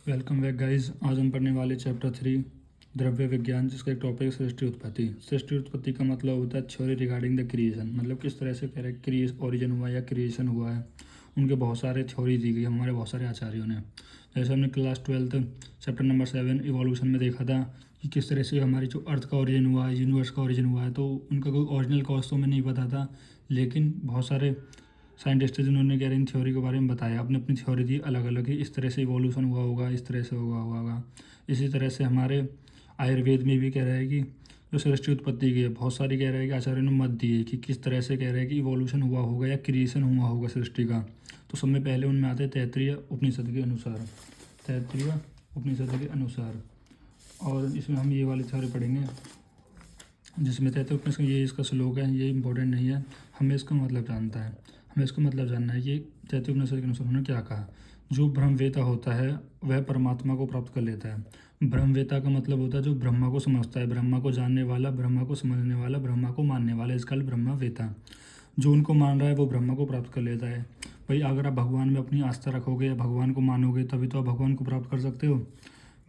Welcome back guys. आज हम पढ़ने वाले चैप्टर 3 द्रव्य विज्ञान, जिसका एक टॉपिक है सृष्टि उत्पत्ति। सृष्टि उत्पत्ति का मतलब होता है थ्योरी रिगार्डिंग द क्रिएशन, मतलब किस तरह से कह रहे क्रिएशन ओरिजिन हुआ या क्रिएशन हुआ है। उनके बहुत सारे थ्योरी दी गई हमारे बहुत सारे आचार्यों ने। जैसे हमने क्लास 12 चैप्टर नंबर 7 इवोल्यूशन में देखा था कि किस तरह से हमारी जो अर्थ का ओरिजिन हुआ है, यूनिवर्स का ओरिजिन हुआ है, तो उनका कोई ओरिजिनल कॉज तो हमें नहीं पता था, लेकिन बहुत सारे साइंटिस्ट जिन्होंने कह रहे इन थ्योरी के बारे में बताया, अपनी अपनी थ्योरी दी अलग अलग ही। इस तरह से इवोल्यूशन हुआ होगा, इस तरह से होगा। इसी तरह से हमारे आयुर्वेद में भी कह रहा है कि जो सृष्टि उत्पत्ति की है, बहुत सारी कह रहे हैं कि आचार्यों ने मत दी है कि किस तरह से कह रहे हैं कि इवोल्यूशन हुआ होगा या क्रिएशन हुआ होगा सृष्टि का। तो सब में पहले उनमें आते हैं तैत्तिरीय उपनिषद के अनुसार, तैत्तिरीय उपनिषद के अनुसार। और इसमें हम ये वाली थ्योरी पढ़ेंगे, जिसमें तैत्तिरीय उपनिषद ये इसका श्लोक है, ये इंपॉर्टेंट नहीं है, हमें इसका मतलब जानता है, हमें इसका मतलब जानना है कि तैत्तिरीय उपनिषद के अनुसार उन्होंने क्या कहा। जो ब्रह्मवेता होता है वह परमात्मा को प्राप्त कर लेता है। ब्रह्मवेता का मतलब होता है जो ब्रह्मा को समझता है, ब्रह्मा को जानने वाला, ब्रह्मा को समझने वाला, ब्रह्मा को मानने वाला, इसका ब्रह्मवेता। जो उनको मान रहा है वो ब्रह्मा को प्राप्त कर लेता है। भाई अगर आप भगवान में अपनी आस्था रखोगे या भगवान को मानोगे तभी तो आप भगवान को प्राप्त कर सकते हो।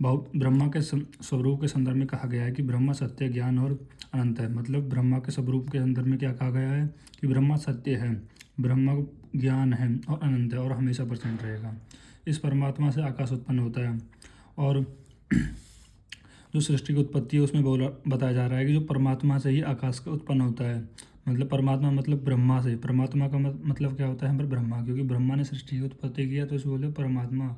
ब्रह्मा के स्वरूप के संदर्भ में कहा गया है कि ब्रह्मा सत्य, ज्ञान और अनंत है। मतलब ब्रह्मा के स्वरूप के संदर्भ में क्या कहा गया है कि ब्रह्मा सत्य है, ब्रह्मा ज्ञान है और अनंत है और हमेशा प्रेजेंट रहेगा। इस परमात्मा से आकाश उत्पन्न होता है। और जो सृष्टि की उत्पत्ति है उसमें बताया जा रहा है कि जो परमात्मा से ही आकाश का उत्पन्न होता है। मतलब परमात्मा मतलब ब्रह्मा से, परमात्मा का मतलब क्या होता है पर ब्रह्मा, क्योंकि ब्रह्मा ने सृष्टि की उत्पत्ति किया तो इसे बोले परमात्मा।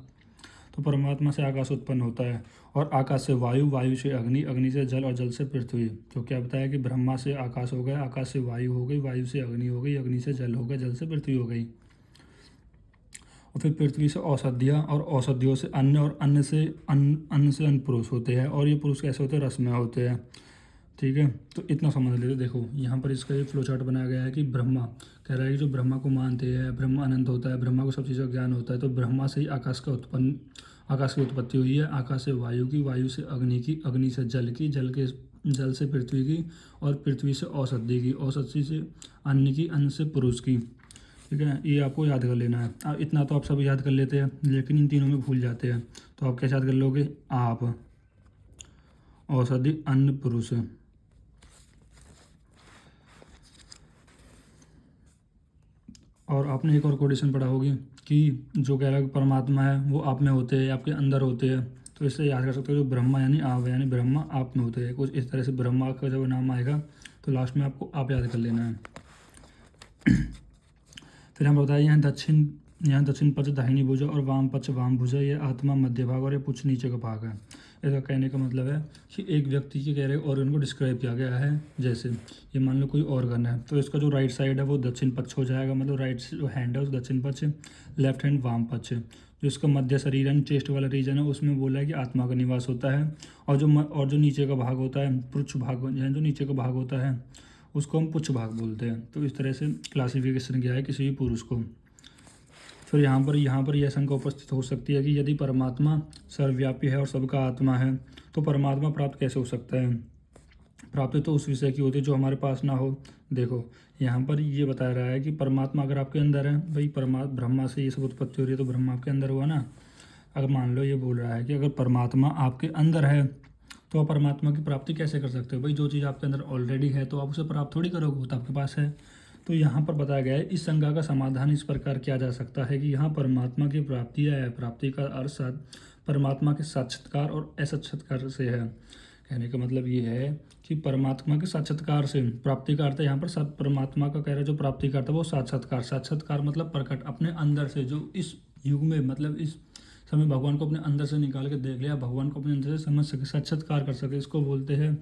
तो परमात्मा से आकाश उत्पन्न होता है और आकाश से वायु, वायु से अग्नि, अग्नि से जल और जल से पृथ्वी। तो क्या बताया कि ब्रह्मा से आकाश हो गया, आकाश से वायु हो गई, वायु से अग्नि हो गई, अग्नि से जल हो गया, जल से पृथ्वी हो गई। और फिर पृथ्वी से औषधियाँ और औषधियों से अन्न और अन्न से अन्न पुरुष होते हैं। और ये पुरुष कैसे होते हैं? रसमय होते हैं। ठीक है, तो इतना समझ लेते। देखो यहाँ पर इसका ये फ्लो चार्ट बनाया गया है कि ब्रह्मा कह रहा है कि जो ब्रह्मा को मानते हैं, ब्रह्मा अनंत होता है, ब्रह्मा को सब चीज़ों का ज्ञान होता है। तो ब्रह्मा से ही आकाश की उत्पत्ति हुई है। आकाश से वायु की, वायु से अग्नि की, अग्नि से जल की, जल से पृथ्वी की और पृथ्वी से औषधि की, औषधि से अन्न की, अन्न से पुरुष की। ठीक है, ये आपको याद कर लेना है। अब इतना तो आप सब याद कर लेते हैं, लेकिन इन तीनों में भूल जाते हैं। तो आप कैसे याद कर लोगे? आप औषधि, अन्न, पुरुष। और आपने एक और कोटेशन पढ़ा होगी कि जो कह रहा है परमात्मा है वो आप में होते हैं, आपके अंदर होते हैं। तो इससे याद कर सकते हो जो ब्रह्मा यानी आप, यानी ब्रह्मा आप में होते हैं। कुछ इस तरह से ब्रह्मा का जब नाम आएगा तो लास्ट में आपको आप याद कर लेना है। फिर हम बताइए यहाँ दक्षिण पक्ष दाहिनी भुजा और वाम पक्ष वाम भुजा, ये आत्मा मध्य भाग और ये पुच्छ नीचे का भाग है। इसका कहने का मतलब है कि एक व्यक्ति के कह रहे ऑर्गन को डिस्क्राइब किया गया है। जैसे ये मान लो कोई ऑर्गन है तो इसका जो राइट साइड है वो दक्षिण पक्ष हो जाएगा, मतलब राइट जो हैंड है उस दक्षिण पक्ष, लेफ्ट हैंड वाम पक्ष। जो इसका मध्य शरीर है, चेस्ट वाला रीजन है, उसमें बोला है कि आत्मा का निवास होता है। और जो नीचे का भाग होता है, पुच्छ भाग, यानी जो नीचे का भाग होता है उसको हम पुच्छ भाग बोलते हैं। तो इस तरह से क्लासिफिकेशन किया है किसी भी पुरुष को। फिर यहाँ पर यह शंका उपस्थित हो सकती है कि यदि परमात्मा सर्वव्यापी है और सबका आत्मा है तो परमात्मा प्राप्त कैसे हो सकता है? प्राप्त तो उस विषय की होती है जो हमारे पास ना हो। देखो यहाँ पर ये बता रहा है कि परमात्मा अगर आपके अंदर है, भाई ब्रह्मा से ये सब उत्पत्ति हो रही है तो ब्रह्मा आपके अंदर हुआ ना। अगर मान लो ये बोल रहा है कि अगर परमात्मा आपके अंदर है तो आप परमात्मा की प्राप्ति कैसे कर सकते हो? भाई जो चीज़ आपके अंदर ऑलरेडी है तो आप उसे प्राप्त थोड़ी करोगे, वो तो आपके पास है। तो यहाँ पर बताया गया है इस शंका का समाधान इस प्रकार किया जा सकता है कि यहाँ परमात्मा की प्राप्ति या प्राप्ति का अर्थ परमात्मा के साक्षात्कार और असाक्षात्कार से है। कहने का मतलब ये है कि परमात्मा के साक्षात्कार से प्राप्ति का अर्थ है। यहाँ पर परमात्मा का कह रहा है जो प्राप्ति का अर्थ है वो साक्षात्कार। साक्षात्कार मतलब प्रकट, अपने अंदर से, जो इस युग में मतलब इस समय भगवान को अपने अंदर से निकाल के देख लिया, भगवान को अपने अंदर से समझ सके, साक्षात्कार कर सके, इसको बोलते हैं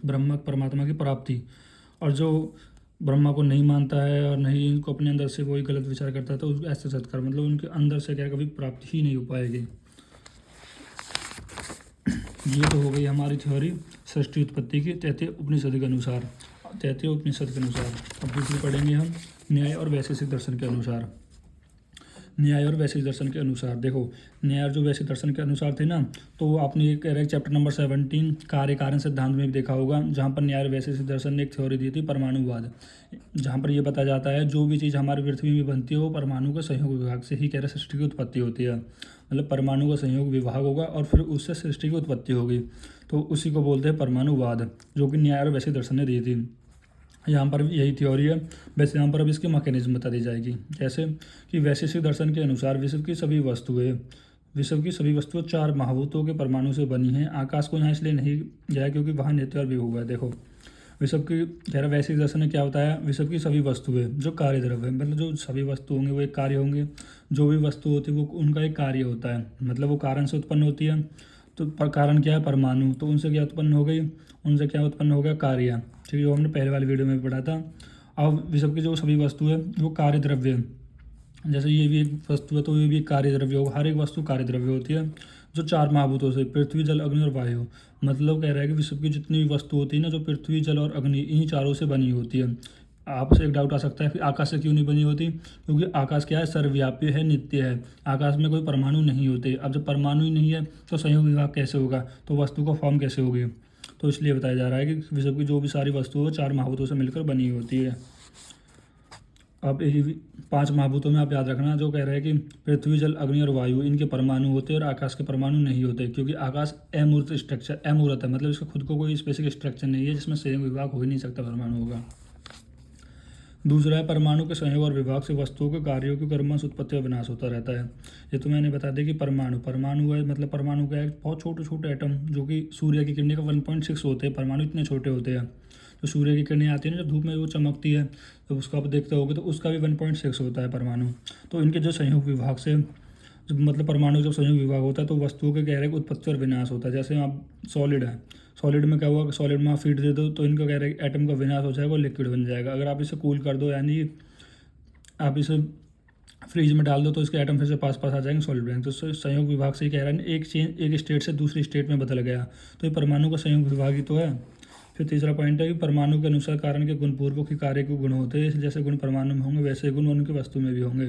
परमात्मा की प्राप्ति। और जो ब्रह्मा को नहीं मानता है और नहीं इनको अपने अंदर से वही गलत विचार करता है तो उसको ऐसे सत्कार, मतलब उनके अंदर से क्या कभी प्राप्ति ही नहीं हो पाएगी। ये तो हो गई हमारी थ्योरी सृष्टि उत्पत्ति की तैत्तिरीय उपनिषद के अनुसार। अब दूसरी पढ़ेंगे हम न्याय और वैशेषिक दर्शन के अनुसार। न्याय और वैशिक दर्शन के अनुसार। देखो, न्याय और जो वैशिक दर्शन के अनुसार थे ना, तो आपने ये कह रहा है चैप्टर नंबर 17 कार्य कारण सिद्धांत में भी देखा होगा, जहाँ पर न्याय और वैशिक दर्शन ने एक थ्योरी दी थी परमाणुवाद, जहाँ पर यह बताया जाता है जो भी चीज़ हमारी पृथ्वी में बनती है वो परमाणु के संयोग विभाग से ही कह रहे सृष्टि की उत्पत्ति होती है। मतलब परमाणु का संयोग विभाग होगा और फिर उससे सृष्टि की उत्पत्ति होगी, तो उसी को बोलते हैं परमाणुवाद, जो कि न्याय और वैशिक दर्शन ने दी थी। यहाँ पर भी यही थ्योरी है। वैसे यहाँ पर अब इसकी मैकेनिज्म बता दी जाएगी, जैसे कि वैशेषिक दर्शन के अनुसार विश्व की सभी वस्तुएं 4 महाभूतों के परमाणु से बनी हैं। आकाश को यहाँ इसलिए नहीं गया क्योंकि वहाँ नित्य और विभव है। देखो, विश्व की कह रहा वैश्विक दर्शन ने क्या बताया, विश्व की सभी वस्तुएं जो कार्य द्रव्य है, मतलब जो सभी वस्तु होंगे वो एक कार्य होंगे, जो भी वस्तु होती है वो उनका एक कार्य होता है, मतलब वो कारण से उत्पन्न होती है। तो कारण क्या है, परमाणु, तो उनसे क्या उत्पन्न हो गई, उनसे क्या उत्पन्न हो गया, कार्य। ठीक है, जो हमने पहले वाली वीडियो में पढ़ा था। अब विश्व की जो सभी वस्तु है वो कार्य द्रव्य है, जैसे ये भी एक वस्तु है तो ये भी एक कार्य द्रव्य होगा, हर एक वस्तु कार्य द्रव्य होती है, जो 4 महाभूतों से पृथ्वी जल अग्नि और वायु, मतलब कह रहा है कि विश्व की जितनी भी वस्तु होती है ना, जो पृथ्वी जल और अग्नि इन्हीं चारों से बनी होती है। आपसे एक डाउट आ सकता है कि आकाश से क्यों नहीं बनी होती, क्योंकि आकाश क्या है, सर्वव्यापी है, नित्य है, आकाश में कोई परमाणु नहीं होते। अब जब परमाणु ही नहीं है तो संयोग विभाग कैसे होगा, तो वस्तु का फॉर्म कैसे होगी, तो इसलिए बताया जा रहा है कि विश्व की जो भी सारी वस्तु है 4 महाभूतों से मिलकर बनी होती है। अब यही 5 महाभूतों में आप याद रखना, जो कह रहे हैं कि पृथ्वी जल अग्नि और वायु इनके परमाणु होते हैं और आकाश के परमाणु नहीं होते, क्योंकि आकाश अमूर्त स्ट्रक्चर, अमूर्त है, मतलब इसका खुद को कोई स्पेसिफिक स्ट्रक्चर नहीं है जिसमें संयोग विभाग हो ही नहीं सकता, परमाणु होगा। दूसरा है परमाणु के संयोग और विभाग से वस्तुओं के कार्यों की क्रमश उत्पत्ति और विनाश होता रहता है। ये तो मैंने बता दिया कि परमाणु है, मतलब परमाणु का एक बहुत छोटे छोटे एटम जो कि सूर्य की किरणें का 1.6 होते हैं, परमाणु इतने छोटे होते हैं। तो सूर्य की किरणें आती है ना, जब धूप में वो चमकती है तो उसको आप देखते होगे तो उसका भी 1.6 होता है परमाणु। तो इनके जो संयोग विभाग से मतलब परमाणु जब संयोग विभाग होता है तो वस्तुओं के कह रहे उत्पत्ति और विनाश होता है। जैसे आप सॉलिड है, सॉलिड में क्या हुआ, सॉलिड में आप फीड दे दो तो इनका कह रहे हैं एटम का विनाश हो जाएगा और लिक्विड बन जाएगा। अगर आप इसे कूल कर दो, यानी आप इसे फ्रीज में डाल दो तो इसके एटम फिर से पास आ जाएंगे, सॉलिड बनेंगे। तो संयोग विभाग से ही कह रहा है एक स्टेट से दूसरी स्टेट में बदल गया, तो ये परमाणु का संयोग विभाग ही तो है। फिर तीसरा पॉइंट है कि परमाणु के अनुसार कारण के गुणपूर्वक ही कार्य के गुण होते हैं, जैसे गुण परमाणु में होंगे वैसे गुण उनकी वस्तु में भी होंगे।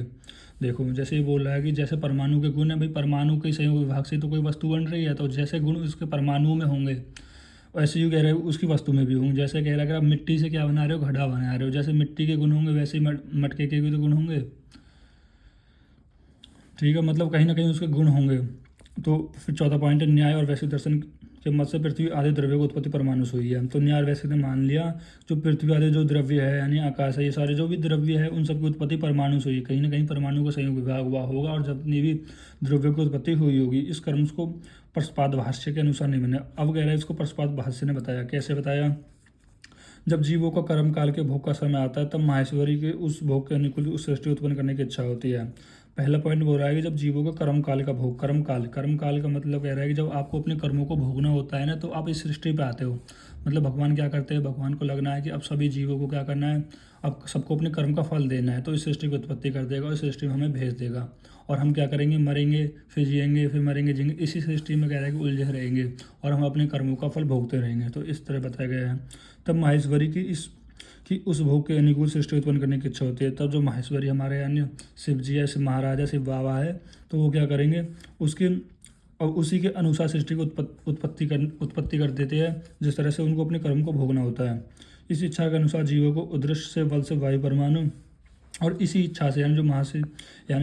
देखो, जैसे ये बोल रहा है कि जैसे परमाणु के गुण है, भाई परमाणु के संयोग विभाग से तो कोई वस्तु बन रही है, तो जैसे गुण उसके परमाणु में होंगे वैसे ही कह रहे हो उसकी वस्तु में भी होंगे। जैसे कह रहा है अगर आप मिट्टी से क्या बना रहे हो, घड़ा बना रहे हो, जैसे मिट्टी के गुण होंगे वैसे ही मटके के भी तो गुण होंगे। ठीक है, मतलब कहीं ना कहीं उसके गुण होंगे। तो फिर चौथा पॉइंट है न्याय और वैश्विक दर्शन के मत से पृथ्वी आदि द्रव्य की उत्पत्ति परमाणु से हुई है। तो न्याय और वैश्विक ने मान लिया जो पृथ्वी आदि जो द्रव्य है यानी आकाश है, ये सारे जो भी द्रव्य है उन सबकी उत्पत्ति परमाणु से हुई है। कहीं ना कहीं परमाणु का संयोग विभाग हुआ होगा और जितनी भी द्रव्य की उत्पत्ति हुई होगी। इस कर्म को प्रस्पाद भाष्य के अनुसार नहीं बने। अब कह रहा है इसको प्रस्पाद भाष्य ने बताया, कैसे बताया, जब जीवों का कर्म काल के भोग का समय आता है तब माहेश्वरी के उस भोग के अनुकूल उस सृष्टि उत्पन्न करने की इच्छा होती है। पहला पॉइंट बोल रहा है कि जब जीवों का कर्म काल का भोग, कर्म काल का मतलब कह रहा है कि जब आपको अपने कर्मों को भोगना होता है ना, तो आप इस सृष्टि पे आते हो। मतलब भगवान क्या करते हैं, भगवान को लगना है कि अब सभी जीवों को क्या करना है, अब सबको अपने कर्म का फल देना है, तो इस सृष्टि की उत्पत्ति कर देगा और इस सृष्टि में हमें भेज देगा। और हम क्या करेंगे, मरेंगे, फिर जिएंगे, फिर मरेंगे, जिएंगे, इसी सृष्टि में कह रहा है कि उलझे रहेंगे और हम अपने कर्मों का फल भोगते रहेंगे। तो इस तरह बताया गया है। तब माहेश्वरी की उस भोग के अनुकूल सृष्टि उत्पन्न करने की इच्छा होती है। तब जो माहेश्वरी हमारे यानी शिव जी है, शिव महाराजा, शिव बाबा है, तो वो क्या करेंगे, उसके और उसी के अनुसार सृष्टि को उत्पत्ति कर देते हैं, जिस तरह से उनको अपने कर्म को भोगना होता है। इस इच्छा के अनुसार जीवों को उदृश्य से बल से वायु परमाणु और इसी इच्छा से यानी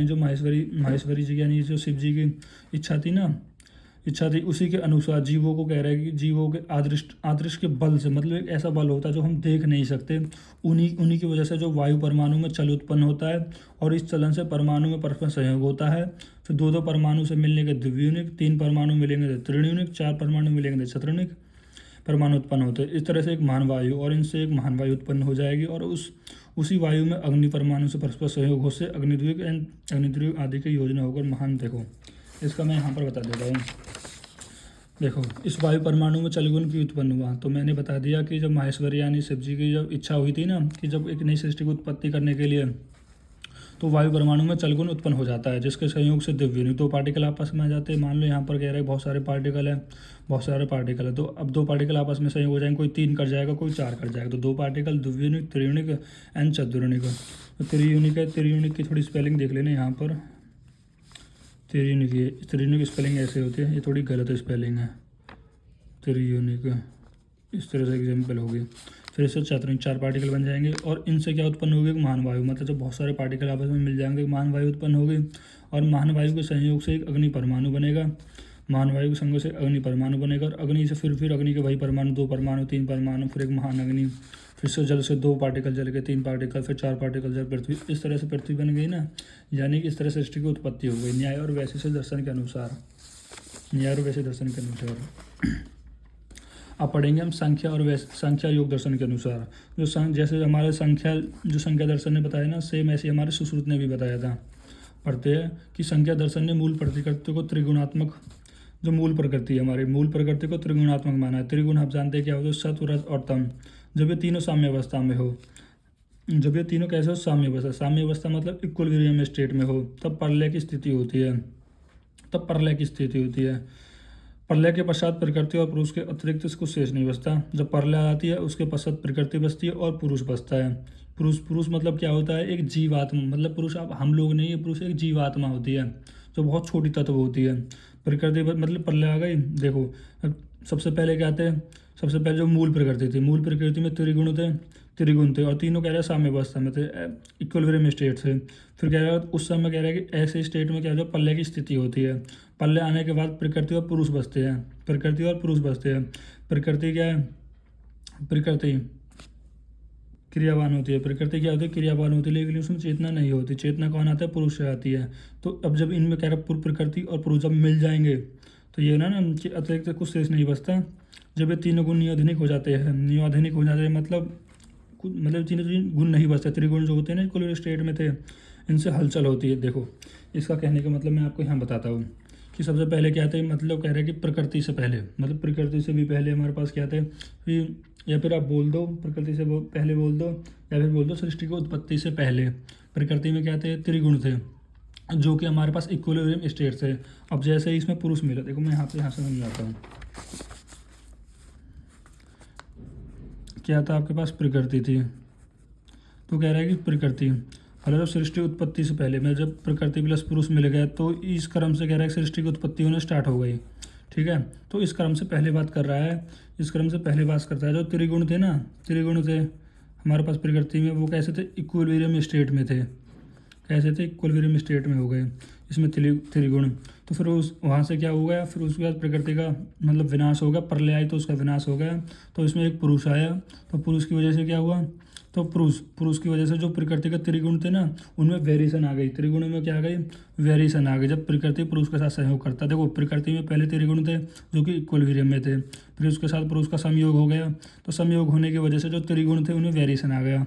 जो माहेश्वरी जी यानी जो शिव जी की इच्छा थी उसी के अनुसार जीवों को कह रहा है कि जीवों के आदृष्ट के बल से, मतलब एक ऐसा बल होता है जो हम देख नहीं सकते, उन्हीं की वजह से जो वायु परमाणु में चल उत्पन्न होता है और इस चलन से परमाणु में परस्पर सहयोग होता है। फिर दो परमाणु से मिलने के द्वियूनिक, 3 परमाणु मिलेंगे तो त्रियूनिक, 4 परमाणु मिलेंगे तो चतुर्णिक परमाणु उत्पन्न होते हैं। इस तरह से एक महान वायु और इनसे एक महान वायु उत्पन्न हो जाएगी और उसी वायु में अग्नि परमाणु से परस्पर सहयोग हो से अग्निद्वीप आदि की योजना होकर महान। देखो, इसका मैं यहाँ पर बता देता हूँ। देखो, इस वायु परमाणु में चलगुण की उत्पन्न हुआ, तो मैंने बता दिया कि जब माहेश्वरी यानी शिव जी की जब इच्छा हुई थी ना कि जब एक नई सृष्टि की उत्पत्ति करने के लिए, तो वायु परमाणु में चलगुण उत्पन्न हो जाता है, जिसके संयोग से दिव्य 2 पार्टिकल आपस में आ जाते हैं। मान लो यहाँ पर कह रहे हैं बहुत सारे पार्टिकल है, तो अब 2 पार्टिकल आपस में संयोग हो जाएंगे, कोई 3 कर जाएगा, कोई 4 कर जाएगा, तो 2 पार्टिकल द्वियूनिक, त्रियूनिक एंड चतुर्णिक। तो त्रियूनिक है, त्रियूनिक की थोड़ी स्पेलिंग देख लेना यहाँ पर, त्रियुनिक, त्रियुनिक स्पेलिंग ऐसे होती है, ये थोड़ी गलत स्पेलिंग है, त्रियुनिक। इस तरह से एग्जाम्पल होगी। फिर इससे चातुर्निक, 4 पार्टिकल बन जाएंगे और इनसे क्या उत्पन्न होगी, महान वायु। मतलब जब बहुत सारे पार्टिकल आपस में मिल जाएंगे महान वायु उत्पन्न होगी, और महान वायु के संयोग से एक अग्नि परमाणु बनेगा। महान वायु के संयोग से अग्नि परमाणु बनेगा, और अग्नि से फिर अग्नि के वही परमाणु, 2 परमाणु, 3 परमाणु, फिर एक महान अग्नि। फिर से जल से 2 पार्टिकल जल के, 3 पार्टिकल, फिर 4 पार्टिकल जल, पृथ्वी। इस तरह से पृथ्वी बन गई ना, यानी कि इस तरह से सृष्टि की उत्पत्ति हो गई न्याय और वैशेषिक दर्शन के अनुसार, न्याय और वैशेषिक दर्शन के अनुसार। अब पढ़ेंगे हम संख्या और संख्या योग दर्शन के अनुसार। जैसे हमारे संख्या दर्शन ने बताया ना, सेम ऐसे हमारे सुश्रुत ने भी बताया था। पढ़ते हैं कि संख्या दर्शन ने मूल प्रकृति को त्रिगुणात्मक, जो मूल प्रकृति है हमारी, मूल प्रकृति को त्रिगुणात्मक माना है। त्रिगुण आप जानते हैं क्या होता है, सत्व, रज और तम। जब ये तीनों साम्य अवस्था में हो, जब ये तीनों कैसे हो, साम्य अवस्था। साम्य अवस्था मतलब इक्विलिब्रियम स्टेट में हो, तब प्रलय की स्थिति होती है, तब प्रलय की स्थिति होती है। प्रलय के पश्चात प्रकृति और पुरुष के अतिरिक्त कुछ शेष नहीं बचता। जब प्रलय आती है उसके पश्चात प्रकृति बचती है और पुरुष बचता है। पुरुष मतलब क्या होता है, एक जीवात्मा। मतलब पुरुष आप हम लोग नहीं है, पुरुष एक जीवात्मा होती है जो बहुत छोटी तत्व होती है। प्रकृति मतलब प्रलय आ गई। देखो अब सबसे पहले क्या थे, सबसे पहले जो मूल प्रकृति थी, मूल प्रकृति में त्रिगुण थे और तीनों कह रहे हैं साम्य अवस्था में थे, इक्विलिब्रियम स्टेट थे। फिर कह रहा है उस समय कह रहा है कि ऐसे स्टेट में क्या जो प्रलय की स्थिति होती है। प्रलय आने के बाद प्रकृति और पुरुष बचते हैं, प्रकृति और पुरुष बचते हैं। प्रकृति क्या है, प्रकृति क्रियावान होती है, प्रकृति क्या होती है, क्रियावान होती है, लेकिन उसमें चेतना नहीं होती। चेतना कौन आता है, पुरुष से आती है। तो अब जब इनमें कह रहा है प्रकृति और पुरुष जब मिल जाएंगे तो ये ना अतिरिक्त कुछ शेष नहीं बचता। जब ये तीनों गुण नियोधनिक हो जाते हैं, नियोधनिक हो जाते हैं मतलब तीनों गुण नहीं बचते। त्रिगुण जो होते हैं ना इक्वल स्टेट में थे, इनसे हलचल होती है। देखो इसका कहने का मतलब मैं आपको यहाँ बताता हूँ कि सबसे पहले क्या थे, मतलब कह रहे हैं कि प्रकृति से पहले, मतलब प्रकृति से भी पहले हमारे पास क्या थे, फिर या फिर आप बोल दो प्रकृति से पहले बोल दो, या फिर बोल दो सृष्टि की उत्पत्ति से पहले प्रकृति में क्या थे, त्रिगुण थे जो कि हमारे पास इक्विलिब्रियम स्टेट थे। अब जैसे ही इसमें पुरुष मिला, देखो मैं यहाँ से समझाता हूँ। क्या था आपके पास, प्रकृति थी। तो कह रहा है कि प्रकृति मतलब जब सृष्टि उत्पत्ति से पहले में जब प्रकृति प्लस पुरुष मिल गया तो इस क्रम से कह रहा है कि सृष्टि की उत्पत्ति होना स्टार्ट हो गई। ठीक है, तो इस क्रम से पहले बात कर रहा है, इस क्रम से पहले बात करता है। जो त्रिगुण थे ना, त्रिगुण थे हमारे पास प्रकृति में, वो कैसे थे, इक्विलिब्रियम स्टेट में थे। कैसे थे, इक्विलिब्रियम स्टेट में हो गए इसमें त्रिगुण। तो फिर उस वहाँ से क्या हो गया, फिर उसके बाद प्रकृति का मतलब विनाश हो गया, प्रलय आई तो उसका विनाश हो गया। तो इसमें एक पुरुष आया, तो पुरुष की वजह से क्या हुआ, तो पुरुष की वजह से जो प्रकृति के त्रिगुण थे ना उनमें वेरिएशन आ गई। त्रिगुणों में क्या आ गई, वेरिएशन आ गई। जब प्रकृति पुरुष के साथ सहयोग करता, देखो प्रकृति में पहले त्रिगुण थे जो कि इक्विलिब्रियम में थे, फिर उसके साथ पुरुष का संयोग हो गया। तो संयोग होने की वजह से जो त्रिगुण थे उनमें वेरिएशन आ गया।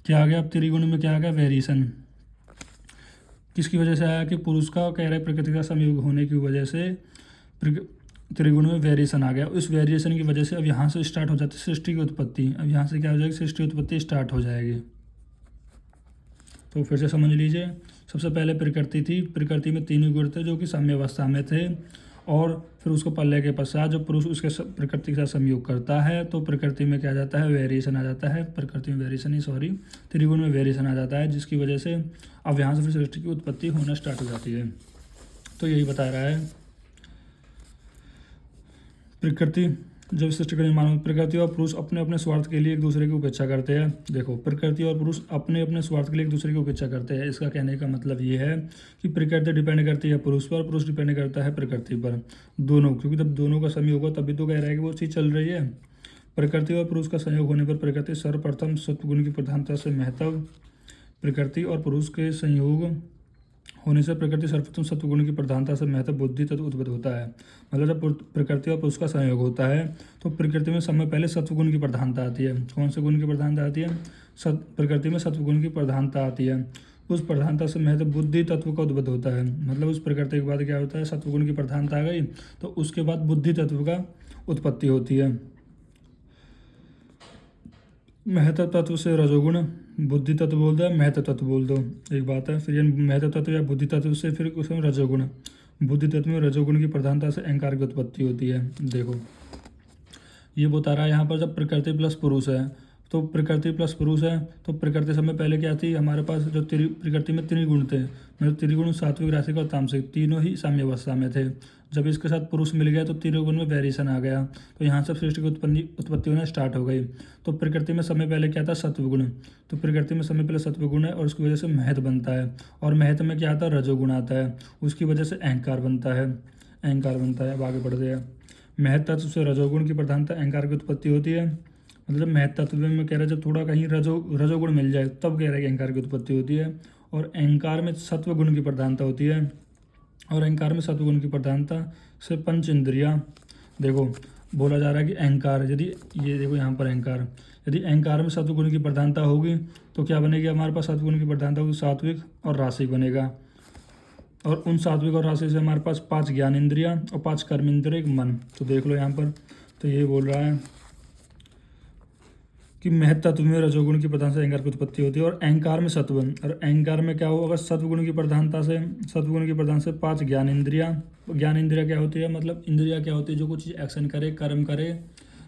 क्या आ गया, अब त्रिगुण में क्या आ गया, वेरिएशन। किसकी वजह से आया, कि पुरुष का कह रहे प्रकृति का संयोग होने की वजह से त्रिगुण में वेरिएशन आ गया। उस वेरिएशन की वजह से अब यहाँ से स्टार्ट हो जाती है सृष्टि की उत्पत्ति। अब यहाँ से क्या हो जाएगी, सृष्टि की उत्पत्ति स्टार्ट हो जाएगी। तो फिर से समझ लीजिए, सबसे पहले प्रकृति थी, प्रकृति में तीनों गुण थे जो कि साम्य अवस्था में थे, और फिर उसको प्रलय के पश्चात जब पुरुष उसके प्रकृति के साथ संयोग करता है तो प्रकृति में क्या जाता है, वेरिएशन आ जाता है। प्रकृति में वेरिएशन ही सॉरी त्रिगुण में वेरिएशन आ जाता है, जिसकी वजह से अब यहाँ से फिर सृष्टि की उत्पत्ति होना स्टार्ट हो जाती है। तो यही बता रहा है प्रकृति जब सृष्टि का निर्माण, प्रकृति और पुरुष अपने अपने स्वार्थ के लिए एक दूसरे की उपेक्षा करते हैं। देखो प्रकृति और पुरुष अपने अपने स्वार्थ के लिए एक दूसरे की उपेक्षा करते हैं। इसका कहने का मतलब ये है कि प्रकृति डिपेंड करती है पुरुष पर, पुरुष डिपेंड करता है प्रकृति पर, दोनों। क्योंकि जब दोनों का संयोग होगा तभी तो कह रहा है कि वो चीज़ चल रही है। प्रकृति और पुरुष का संयोग होने पर प्रकृति सर्वप्रथम सत्वगुण की प्रधानता से महत्व, प्रकृति और पुरुष के संयोग होने से प्रकृति सर्वप्रथम सत्वगुण की प्रधानता से महत्व बुद्धि तत्व उत्पन्न होता है। मतलब जब प्रकृति और पुरुष का संयोग होता है तो प्रकृति में समय पहले सत्वगुण की प्रधानता आती है। कौन से गुण की प्रधानता आती है, प्रकृति में सत्वगुण की प्रधानता आती है। उस प्रधानता से महत्व बुद्धि तत्व का उत्पन्न होता है। मतलब उस प्रकृति के बाद क्या होता है, सत्वगुण की प्रधानता आ गई तो उसके बाद बुद्धि तत्व का उत्पत्ति होती है। महत्व तत्व से रजोगुण, बुद्धि तत्व बोल दो, महत्व तत्व बोल दो, एक बात है। फिर ये महत्व तत्व या बुद्धि तत्व से फिर उसमें रजोगुण, बुद्धि तत्व में रजोगुण की प्रधानता से अहंकार की उत्पत्ति होती है। देखो ये बता रहा है यहाँ पर जब प्रकृति प्लस पुरुष है तो प्रकृति प्लस पुरुष है, तो प्रकृति समय पहले क्या थी हमारे पास, जो प्रकृति में त्रिगुण थे, मतलब त्रिगुण सात्विक, राशिक और तामसिक तीनों ही साम्य अवस्था में थे। जब इसके साथ पुरुष मिल गया तो त्रिगुण में वेरिएशन आ गया, तो यहाँ से सृष्टि की उत्पत्ति होना स्टार्ट हो गई। तो प्रकृति में समय पहले क्या था, सत्वगुण, तो प्रकृति में समय पहले सत्वगुण है और उसकी वजह से महत बनता है, और महत में क्या आता है, रजोगुण आता है, उसकी वजह से अहंकार बनता है, अहंकार बनता है। अब आगे बढ़ते हैं, महत तत्व से रजोगुण की प्रधानता अहंकार की उत्पत्ति होती है। मतलब महत तत्व में कह रहे हैं जब थोड़ा कहीं रजोगुण मिल जाए तब कह रहे हैं कि अहंकार की उत्पत्ति होती है, और अहंकार में सत्व गुण की प्रधानता होती है, और अहंकार में सत्व गुण की प्रधानता से पंच इंद्रियां, देखो बोला जा रहा है कि अहंकार, यदि ये देखो यहाँ पर अहंकार, यदि अहंकार में सत्व गुण की प्रधानता होगी तो क्या बनेगी हमारे पास, सत्व गुण की प्रधानता होगी सात्विक और रासिक बनेगा, और उन सात्विक और राशि से हमारे पास 5 ज्ञान इंद्रियां और 5 कर्म इंद्रिय, एक मन। तो देख लो यहाँ पर, तो ये बोल रहा है कि महत तत्व में रजोगुण की प्रधानता से अहंकार की उत्पत्ति होती है, और अहंकार में सत्व, और अहंकार में क्या हो, अगर सत्वगुण की प्रधानता से, सत्वगुण की प्रधान से 5 ज्ञान इंद्रियां, ज्ञान इंद्रिया क्या होती है, मतलब इंद्रिया क्या होती है, जो कुछ एक्शन करे, कर्म करे,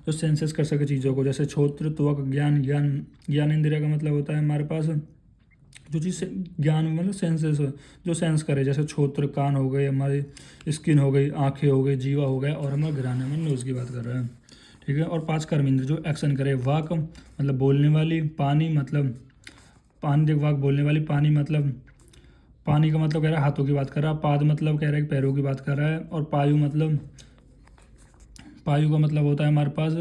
जो सेंसेस कर सके चीज़ों को, जैसे श्रोत्र, त्वक, ज्ञान, ज्ञान इंद्रिया का मतलब होता है हमारे पास जो चीज़ ज्ञान मतलब सेंसेस, जो सेंस करे, जैसे श्रोत्र कान हो गए, हमारी स्किन हो गई, आंखें हो गई, जीवा हो गया, और हमारा घराने में नोज की बात कर रहे हैं, ठीक है। और 5 कर्म इंद्र जो एक्शन करे, वाक मतलब बोलने वाली, पानी मतलब पानी, देख वाक बोलने वाली, पानी मतलब पानी का मतलब कह रहा है हाथों की बात कर रहा है, पाद मतलब कह रहा है पैरों की बात कर रहा है, और पायु मतलब, पायु का मतलब होता है हमारे पास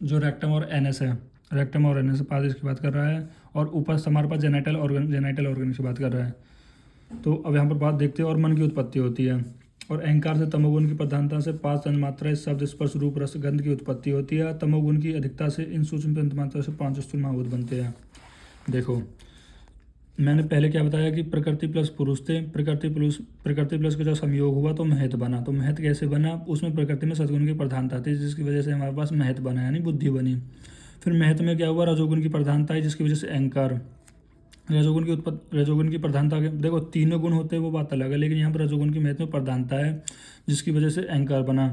जो रेक्टम और एनएस है, रेक्टम और एनएस पाद इसकी बात कर रहा है, और ऊपर हमारे पास जेनेटल ऑर्गन की बात कर रहा है। तो अब यहाँ पर बात देखते हैं, और मन की उत्पत्ति होती है, और अहंकार से तमोगुण की प्रधानता से 5 तन्मात्राएं शब्द, स्पर्श, रूप, रस, गंध की उत्पत्ति होती है। तमोगुण की अधिकता से इन सूक्ष्म तन्मात्रा से 5 स्थूल महाभूत बनते हैं। देखो मैंने पहले क्या बताया कि प्रकृति प्लस पुरुष थे, प्रकृति प्लस का जब संयोग हुआ तो महत बना। तो महत कैसे बना, उसमें प्रकृति में सद्गुण की प्रधानता थी जिसकी वजह से हमारे पास महत बना, यानी बुद्धि बनी। फिर महत में क्या हुआ, रजोगुण की प्रधानता है जिसकी वजह से अहंकार, रजोगुण की प्रधानता देखो तीनों गुण होते हैं वो बात अलग है, लेकिन यहाँ पर रजोगुण की महत्व में प्रधानता है जिसकी वजह से अहंकार बना।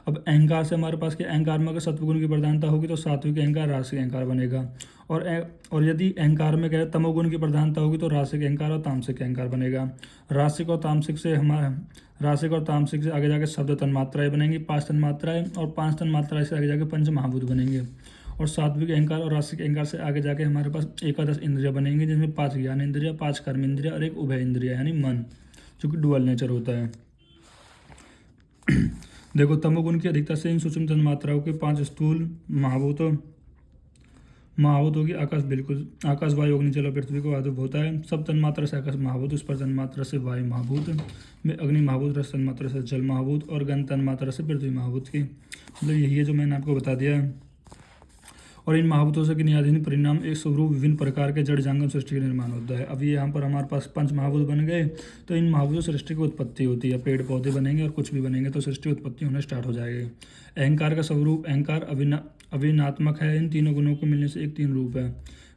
अब अहंकार से हमारे पास क्या, अहंकार में अगर सत्वगुण की प्रधानता होगी तो सात्विक अहंकार, रासिक अहंकार बनेगा, और यदि अहंकार में क्या तमोगुण की प्रधानता होगी तो रासिक अहंकार और तामसिक अहंकार बनेगा। रासिक और तामसिक से आगे जाके शब्द तन्मात्राएं बनेंगी, 5 तन्मात्राएं, और 5 तन्मात्राएं से आगे जाके पंच महाभूत बनेंगे, और सात्विक अहंकार और रासिक अहंकार से आगे जाके हमारे पास 11 इंद्रिया बनेंगी, जिसमें 5 ज्ञान इंद्रिया, 5 कर्म इंद्रिया और एक उभय इंद्रिया यानी मन, जो कि डुअल नेचर होता है। देखो तमोगुण की अधिकता से इन सूक्ष्म तन्मात्राओं के 5 स्थूल महाभूत होगी। आकाश वायु अग्नि जल पृथ्वी को आदि होता है। सब तन्मात्रा से आकाश महाभूत, उस पर तन्मात्रा से वायु महाभूत, में अग्नि महाभूत, रस तन्मात्रा से जल महाभूत, और गंध तन्मात्रा से पृथ्वी महाभूत की, मतलब यही है जो मैंने आपको बता दिया है। और इन महाभूतों से न्यायाधीन परिणाम एक स्वरूप विभिन्न प्रकार के जड़ जंगम सृष्टि का निर्माण होता है। अब ये यहाँ पर हमारे पास 5 महाभूत बन गए, तो इन महाभूतों से सृष्टि की उत्पत्ति होती है, पेड़ पौधे बनेंगे और कुछ भी बनेंगे तो सृष्टि उत्पत्ति होना स्टार्ट हो जाएगी। अहंकार का स्वरूप, अहंकार अभिनात्मक है, इन तीनों गुणों को मिलने से एक 3 रूप है।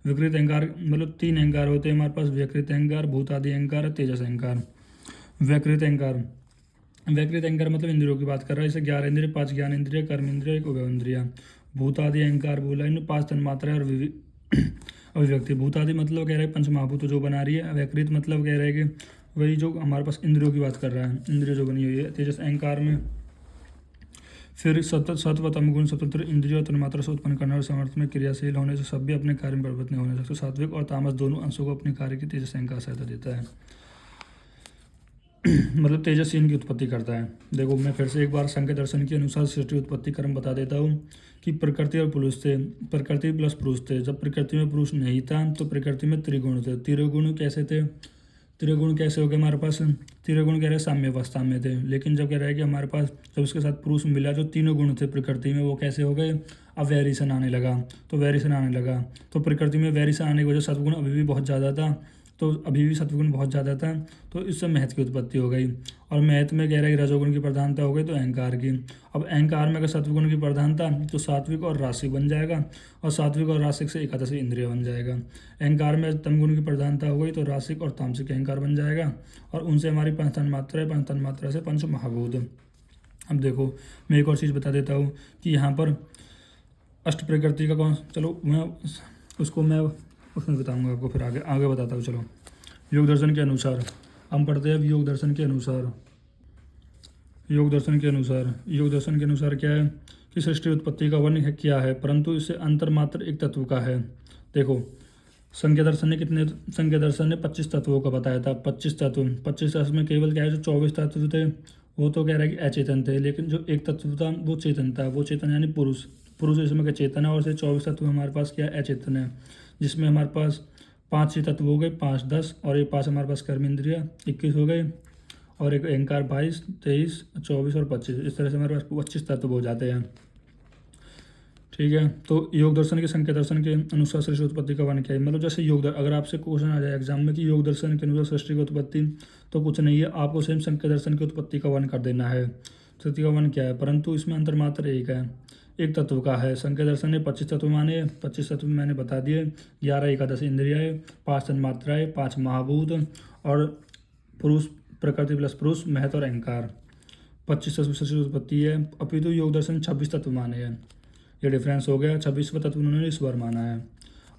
विकृत अहंकार मतलब 3 अहंकार होते हैं हमारे पास, व्यकृत अहंकार, भूतादि अहंकार, तेजस अहंकार। व्यकृत अहंकार मतलब इंद्रियों की बात कर रहा है, जैसे 11 इंद्रिय, 5 ज्ञान इंद्रिय, कर्म इंद्रिय, एक उभय इंद्रिय। भूतादि अहंकार बोला इनमें 5 तन्मात्राएं और अभिव्यक्ति। भूतादि मतलब कह रहे हैं पंच महाभूत जो बना रही है। व्यकृत मतलब कह रहे हैं कि वही जो हमारे पास इंद्रियों की बात कर रहा है, इंद्रिय जो बनी हुई है। तेजस अहंकार में फिर सत्व तमगुण स्वतंत्र इंद्रिय और तन्मात्रा से उत्पन्न करने और सामर्थ्य में क्रियाशील होने से सभ्य अपने कार्य में परिवर्तित नहीं होने सकते। सात्विक और तामस दोनों अंशों को अपने कार्य की तेजस अहंकार सहायता देता है, मतलब तेजस्वीन की उत्पत्ति करता है। देखो मैं फिर से एक बार संख्या दर्शन के अनुसार सृष्टि उत्पत्ति क्रम बता देता हूँ कि प्रकृति और पुरुष थे, प्रकृति प्लस पुरुष थे। जब प्रकृति में पुरुष नहीं था तो प्रकृति में त्रिगुण थे। त्रिगुण कैसे थे, त्रिगुण कैसे हो गए हमारे पास, त्रिगुण कह रहे साम्य अवस्था में थे। लेकिन जब कह रहा है कि हमारे पास जब उसके साथ पुरुष मिला, जो तीनों गुण थे प्रकृति में वो कैसे हो गए, अब वेरिएशन आने लगा। तो प्रकृति में वेरिएशन आने की वजह से सत्वगुण अभी भी बहुत ज़्यादा था, तो इससे महत की उत्पत्ति हो गई। और महत में कह रहा है कि रजोगुण की प्रधानता हो गई तो अहंकार की। अब अहंकार में अगर सत्वगुण की प्रधानता तो सात्विक और रासिक बन जाएगा, और सात्विक और रासिक से एकादश इंद्रिय बन जाएगा। अहंकार में तमगुण की प्रधानता हो गई तो रासिक और तामसिक अहंकार बन जाएगा, और उनसे हमारी 5 तन्मात्रा से पंच महाभूत। अब देखो मैं एक और चीज़ बता देता हूँ कि यहाँ पर अष्ट प्रकृति का कौन, चलो मैं उसको मैं उसमें बताऊँगा आपको, फिर आगे आगे बताता हूँ। चलो, योग दर्शन के अनुसार हम पढ़ते हैं अब योग दर्शन के अनुसार। योग दर्शन के अनुसार क्या है कि सृष्टि उत्पत्ति का वर्णन है क्या है, परंतु इससे अंतर मात्र एक तत्व का है। देखो, संख्या दर्शन ने 25 तत्वों का बताया था। 25 तत्व में केवल क्या है, जो 24 तत्व थे वो तो कह रहा है कि अचेतन थे, लेकिन जो एक तत्व था वो चेतन था। वो चेतन यानी पुरुष इसमें का चेतन है, और से 24 तत्व हमारे पास क्या है, अचेतन है, जिसमें हमारे पास 5 ही तत्व हो गए, 5 10, और ये 5 हमारे पास कर्म इंद्रिया 21 हो गए, और एक अहंकार 22 23 24 और 25। इस तरह से हमारे पास 25 तत्व हो जाते हैं। ठीक है, तो योग दर्शन के संख्या दर्शन के अनुसार सृष्टि उत्पत्ति का वर्णन क्या है, मतलब जैसे अगर आपसे क्वेश्चन आ जाए एग्जाम में कि योग दर्शन के अनुसार सृष्टि की उत्पत्ति, तो कुछ नहीं है, आपको सेम संख्या दर्शन की उत्पत्ति का वर्णन कर देना है। सृष्टि का वर्णन क्या है, परंतु इसमें अंतर मात्र एक है, एक तत्व का है। संख्या दर्शन ने 25 तत्व माने, 25 तत्व मैंने बता दिए, 11 एकादश इंद्रियाएं, 5 तन्मात्राएं, 5 महाभूत, और पुरुष प्रकृति प्लस पुरुष, महत्व और अहंकार। 25 तत्व सृष्टि उत्पत्ति है, अपितु योग दर्शन 26 तत्व माने हैं। ये डिफरेंस हो गया, 26वां तत्व उन्होंने ईश्वर माना है।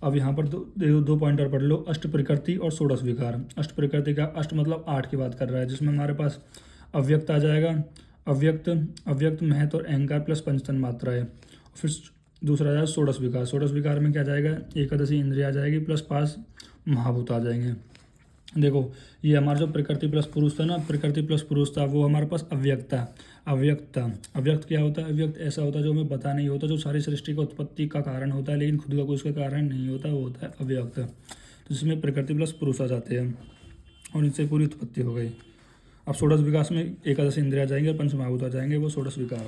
अब यहाँ पर दो पॉइंटर पढ़ लो, अष्ट प्रकृति और षोडश विकार। अष्ट प्रकृति का, अष्ट मतलब 8 की बात कर रहा है, जिसमें हमारे पास अव्यक्त आ जाएगा, अव्यक्त महत्व और अहंकार प्लस पंचतन मात्रा है। फिर दूसरा आ जाएगा षोडश विकार। षोडश विकार में क्या आ जाएगा, एकादशी इंद्रिया आ जाएगी प्लस 5 महाभूत आ जाएंगे। देखो, ये हमारा जो प्रकृति प्लस पुरुष था ना, प्रकृति प्लस पुरुष था, वो हमारे पास अव्यक्त था। अव्यक्त क्या होता है, अव्यक्त ऐसा होता है जो हमें पता नहीं होता, जो सारी सृष्टि की उत्पत्ति का कारण होता है, लेकिन खुद का कोई उसका कारण नहीं होता, वो होता है अव्यक्त। तो इसमें प्रकृति प्लस पुरुष आ जाते हैं, और इनसे पूरी उत्पत्ति हो गई। अब षोडश विकास में एकादश इंद्रिया जाएंगे और पंच महाभूत आ जाएंगे, वो षोडश विकार।